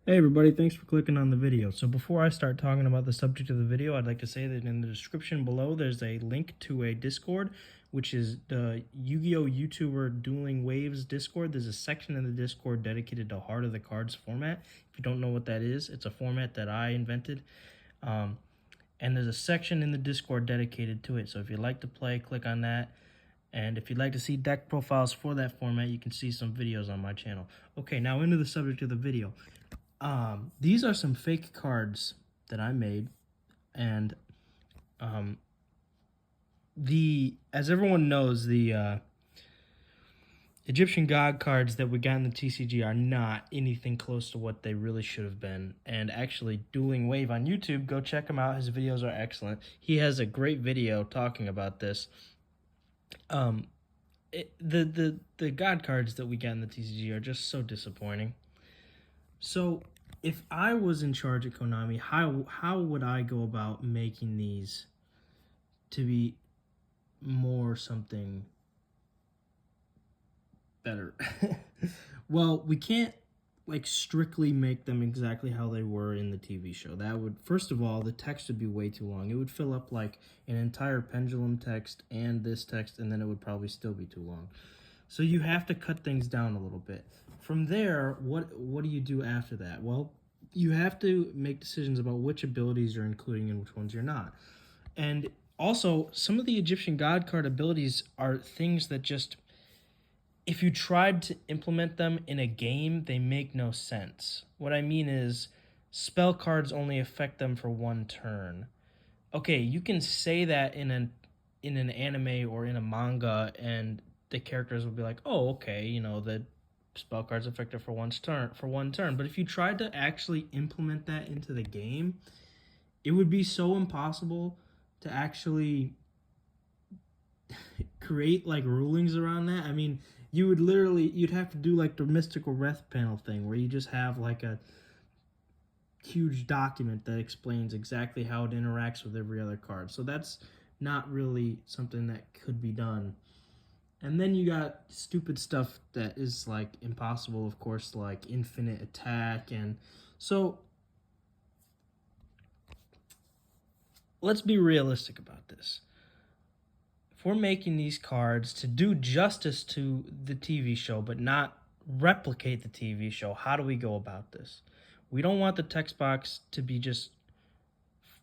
Hey everybody, thanks for clicking on the video. So before I start talking about the subject of the video, I'd like to say that in the description below there's a link to a Discord, which is the Yu-Gi-Oh! YouTuber Dueling Waves Discord. There's a section in the Discord dedicated to Heart of the Cards format. If you don't know what that is, it's a format that I invented. And there's a section in the Discord dedicated to it. So if you'd like to play, click on that. And if you'd like to see deck profiles for that format, you can see some videos on my channel. Okay, now into the subject of the video. These are some fake cards that I made, and as everyone knows, the Egyptian God cards that we got in the TCG are not anything close to what they really should have been. And actually, Dueling Wave on YouTube, go check him out. His videos are excellent. He has a great video talking about this. The God cards that we got in the TCG are just so disappointing. So, if I was in charge at Konami, how would I go about making these to be more something better? Well, we can't strictly make them exactly how they were in the TV show. That would, first of all, the text would be way too long. It would fill up like an entire pendulum text and this text, and then it would probably still be too long. So you have to cut things down a little bit. From there, what do you do after that? Well, you have to make decisions about which abilities you're including and which ones you're not. And also, some of the Egyptian God card abilities are things that just, if you tried to implement them in a game, they make no sense. What I mean is, spell cards only affect them for one turn. Okay, you can say that in an anime or in a manga, and the characters will be like, "Oh, okay, you know, the spell cards effective for one turn." But if you tried to actually implement that into the game, it would be so impossible to actually create like rulings around that. I mean, you'd have to do like the mystical wrath panel thing where you just have like a huge document that explains exactly how it interacts with every other card. So that's not really something that could be done. And then you got stupid stuff that is like impossible, of course, like infinite attack. And so let's be realistic about this. If we're making these cards to do justice to the TV show but not replicate the TV show, how do we go about this? We don't want the text box to be just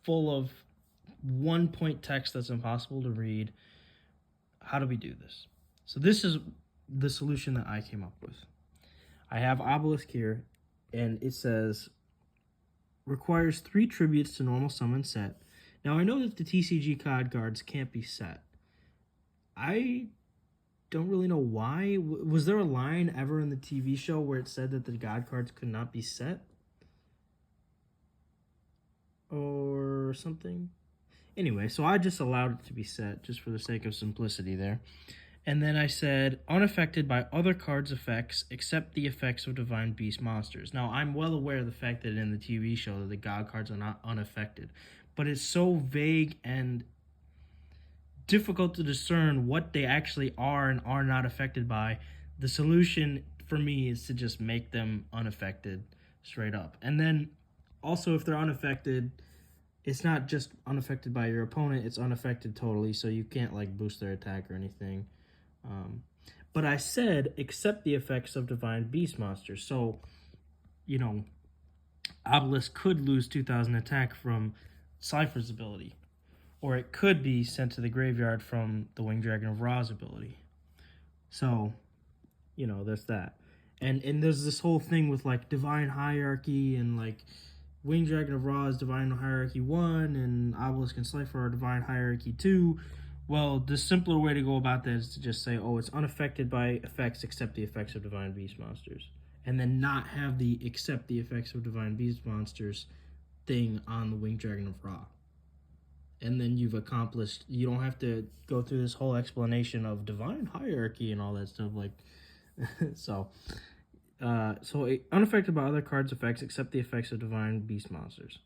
full of one-point text that's impossible to read. How do we do this? So this is the solution that I came up with. I have Obelisk here, and it says, requires 3 tributes to normal summon set. Now, I know that the TCG COD cards can't be set. I don't really know why. Was there a line ever in the TV show where it said that the God cards could not be set? Or something? Anyway, so I just allowed it to be set just for the sake of simplicity there. And then I said, unaffected by other cards' effects except the effects of Divine Beast monsters. Now, I'm well aware of the fact that in the TV show that the God cards are not unaffected. But it's so vague and difficult to discern what they actually are and are not affected by. The solution for me is to just make them unaffected straight up. And then also, if they're unaffected, it's not just unaffected by your opponent, it's unaffected totally, so you can't like boost their attack or anything. But I said, except the effects of Divine Beast monsters. So, you know, Obelisk could lose 2,000 attack from Cypher's ability. Or it could be sent to the graveyard from the Winged Dragon of Ra's ability. So, you know, there's that. And there's this whole thing with like Divine Hierarchy and like Winged Dragon of Ra is Divine Hierarchy 1 and Obelisk and Cypher are Divine Hierarchy 2. Well, the simpler way to go about that is to just say, oh, it's unaffected by effects except the effects of Divine Beast monsters. And then not have the except the effects of Divine Beast monsters thing on the Winged Dragon of Ra. And then you've accomplished, you don't have to go through this whole explanation of Divine Hierarchy and all that stuff. Like, so unaffected by other cards' effects except the effects of Divine Beast monsters.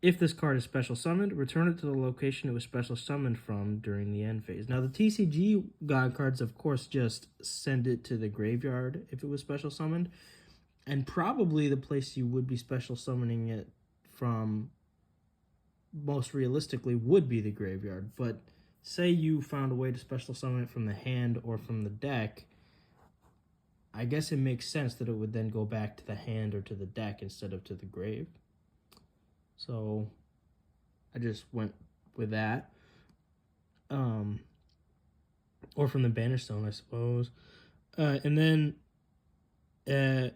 If this card is special summoned, return it to the location it was special summoned from during the end phase. Now, the TCG God cards, of course, just send it to the graveyard if it was special summoned. And probably the place you would be special summoning it from most realistically would be the graveyard. But say you found a way to special summon it from the hand or from the deck, I guess it makes sense that it would then go back to the hand or to the deck instead of to the grave. So I just went with that. Or from the Bannerstone, I suppose. And then the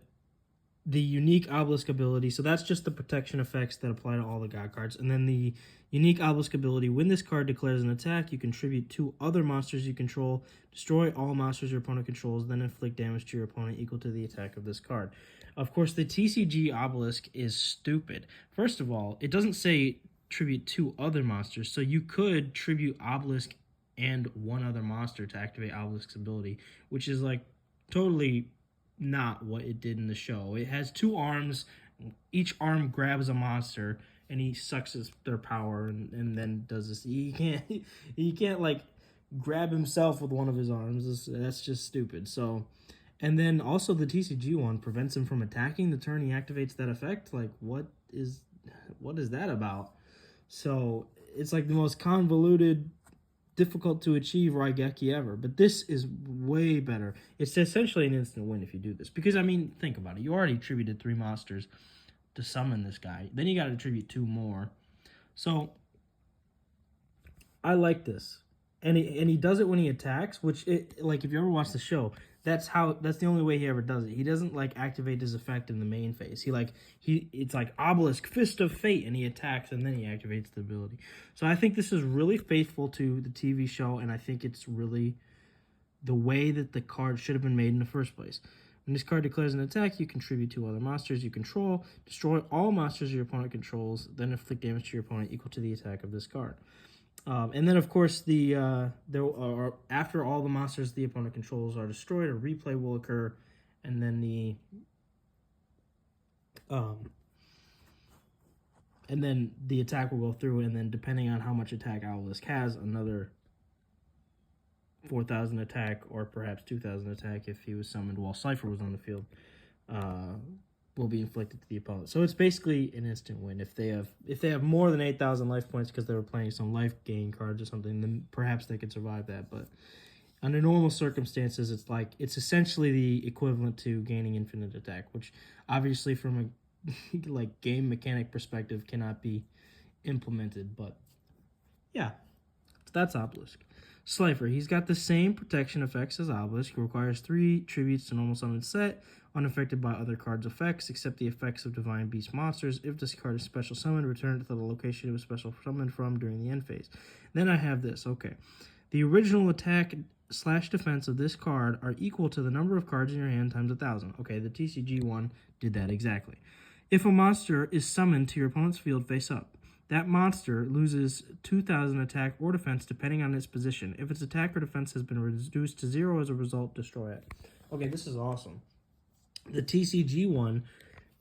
unique obelisk ability. So that's just the protection effects that apply to all the god cards. And then the unique obelisk ability. When this card declares an attack, you contribute 2 other monsters you control, destroy all monsters your opponent controls, then inflict damage to your opponent equal to the attack of this card. Of course, the TCG obelisk is stupid. First of all, it doesn't say tribute 2 other monsters, so you could tribute obelisk and 1 other monster to activate obelisk's ability, which is like totally not what it did in the show. It has 2 arms. Each arm grabs a monster, and he sucks their power, and then does this. He can't like grab himself with one of his arms. That's just stupid. So, and then also the TCG one prevents him from attacking the turn he activates that effect. Like, what is that about? So it's like the most convoluted, difficult to achieve Raigeki ever, but this is way better. It's essentially an instant win if you do this, because I mean, think about it. You already attributed 3 monsters to summon this guy, then you got to attribute 2 more. So I like this, and he does it when he attacks, which like if you ever watch the show, that's the only way he ever does it. He doesn't like activate his effect in the main phase. It's like Obelisk Fist of Fate, and he attacks and then he activates the ability. So I think this is really faithful to the TV show, and I think it's really the way that the card should have been made in the first place. When this card declares an attack, you contribute 2 other monsters you control, destroy all monsters your opponent controls, then inflict damage to your opponent equal to the attack of this card. And then, of course, after all the monsters the opponent controls are destroyed, a replay will occur, and then the attack will go through, and then depending on how much attack Obelisk has, another 4,000 attack, or perhaps 2,000 attack if he was summoned while Cypher was on the field, will be inflicted to the opponent. So it's basically an instant win. If they have more than 8,000 life points because they were playing some life gain cards or something, then perhaps they could survive that. But under normal circumstances, it's essentially the equivalent to gaining infinite attack, which obviously from a like game mechanic perspective cannot be implemented. But yeah, that's Obelisk. Slifer, he's got the same protection effects as Obelisk. He requires 3 tributes to normal summon set, unaffected by other cards' effects, except the effects of Divine Beast monsters. If this card is special summoned, return it to the location it was special summoned from during the end phase. Then I have this, okay. The original attack/defense of this card are equal to the number of cards in your hand times 1,000. Okay, the TCG one did that exactly. If a monster is summoned to your opponent's field face up, that monster loses 2,000 attack or defense depending on its position. If its attack or defense has been reduced to 0 as a result, destroy it. Okay, this is awesome. The TCG one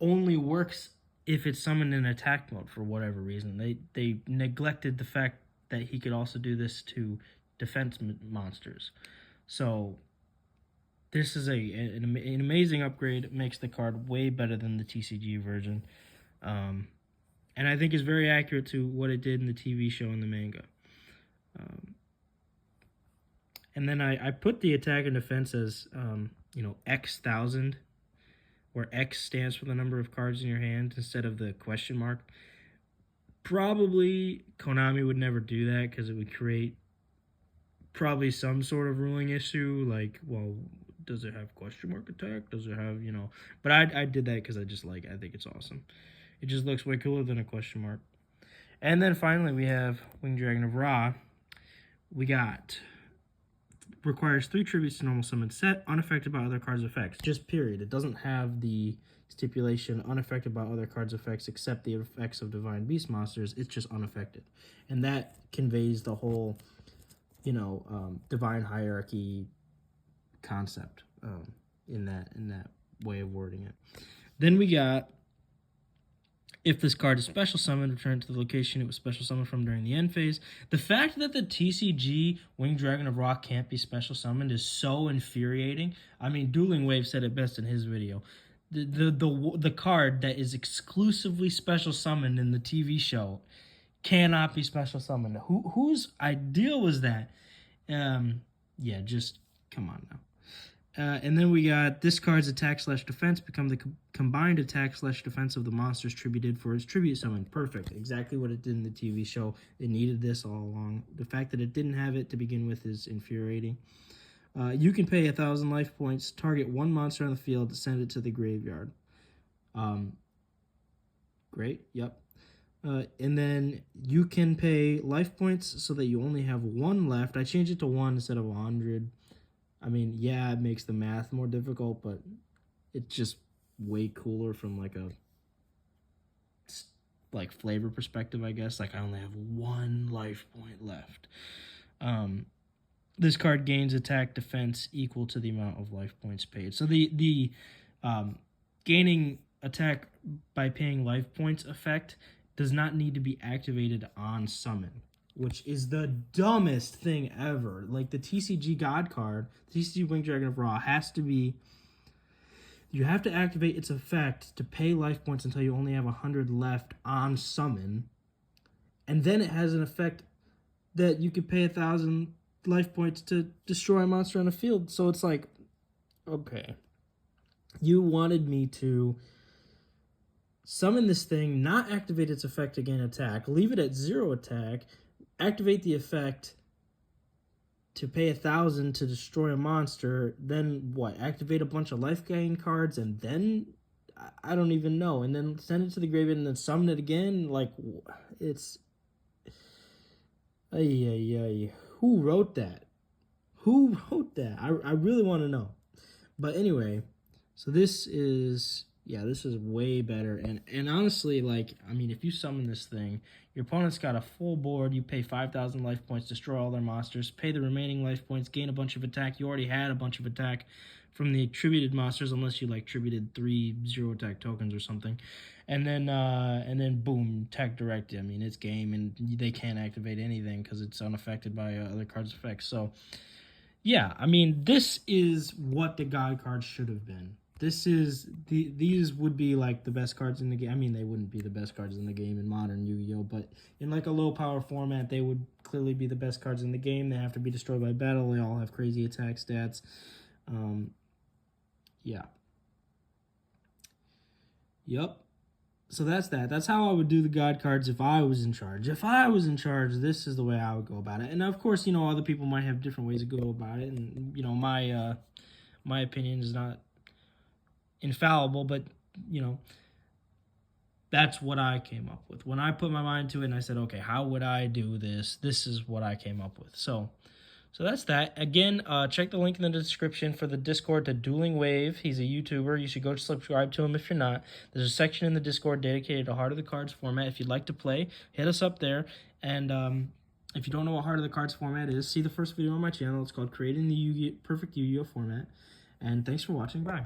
only works if it's summoned in attack mode for whatever reason. They neglected the fact that he could also do this to defense monsters. So this is an amazing upgrade. It makes the card way better than the TCG version. And I think is very accurate to what it did in the TV show and the manga. And then I put the attack and defense as, X 1,000, where X stands for the number of cards in your hand instead of the question mark. Probably Konami would never do that because it would create probably some sort of ruling issue. Like, well, does it have question mark attack? Does it have, But I did that because I think it's awesome. It just looks way cooler than a question mark. And then finally we have Winged Dragon of Ra. We got requires 3 tributes to normal summon set, unaffected by other cards' effects. Just period. It doesn't have the stipulation unaffected by other cards' effects except the effects of Divine Beast monsters. It's just unaffected. And that conveys the whole, divine hierarchy concept in that way of wording it. Then we got, if this card is special summoned, return to the location it was special summoned from during the end phase. The fact that the TCG Winged Dragon of Ra can't be special summoned is so infuriating. I mean, Dueling Wave said it best in his video. the card that is exclusively special summoned in the TV show cannot be special summoned. Whose idea was that? Yeah, just come on now. And then we got this card's attack/defense become the combined attack/defense of the monsters tributed for its tribute summon. Perfect. Exactly what it did in the TV show. It needed this all along. The fact that it didn't have it to begin with is infuriating. You can pay 1,000 life points, target one monster on the field, send it to the graveyard. Great. Yep. And then you can pay life points so that you only have one left. I changed it to 1 instead of 100. I mean, yeah, it makes the math more difficult, but it's just way cooler from like a flavor perspective, I guess. Like I only have 1 life point left. This card gains attack defense equal to the amount of life points paid. So the gaining attack by paying life points effect does not need to be activated on summon, which is the dumbest thing ever. Like the TCG God card, TCG Winged Dragon of Ra, has to be... You have to activate its effect to pay life points until you only have 100 left on summon. And then it has an effect that you could pay 1,000 life points to destroy a monster on the field. So it's like, okay. You wanted me to summon this thing, not activate its effect to gain attack, leave it at 0 attack, activate the effect to pay 1,000 to destroy a monster, then what? Activate a bunch of life gain cards, and then I don't even know, and then send it to the graveyard and then summon it again. Like, it's who wrote that? Who wrote that? I really want to know. But anyway, so this is... yeah, this is way better. And honestly, like, I mean, if you summon this thing, your opponent's got a full board, you pay 5,000 life points, destroy all their monsters, pay the remaining life points, gain a bunch of attack. You already had a bunch of attack from the attributed monsters, unless you, like, tributed 3 0-attack tokens or something. And then boom, tech direct. I mean, it's game, and they can't activate anything because it's unaffected by other cards' effects. So, yeah, I mean, this is what the God cards should have been. This is these would be like the best cards in the game. I mean, they wouldn't be the best cards in the game in modern Yu-Gi-Oh, but in like a low power format, they would clearly be the best cards in the game. They have to be destroyed by battle. They all have crazy attack stats. Yeah. Yep. So that's that. That's how I would do the God cards if I was in charge. If I was in charge, this is the way I would go about it. And of course, you know, other people might have different ways to go about it. And, you know, my opinion is not infallible, but you know, that's what I came up with when I put my mind to it, and I said, okay, how would I do this? This is what I came up with. So that's that. Again, check the link in the description for the Discord to Dueling Wave. He's a YouTuber. You should go subscribe to him if you're not. There's a section in the Discord dedicated to Heart of the Cards format. If you'd like to play, hit us up there. And if you don't know what Heart of the Cards format is, see the first video on my channel. It's called Creating the Perfect Yu-Gi-Oh format. And thanks for watching. Bye.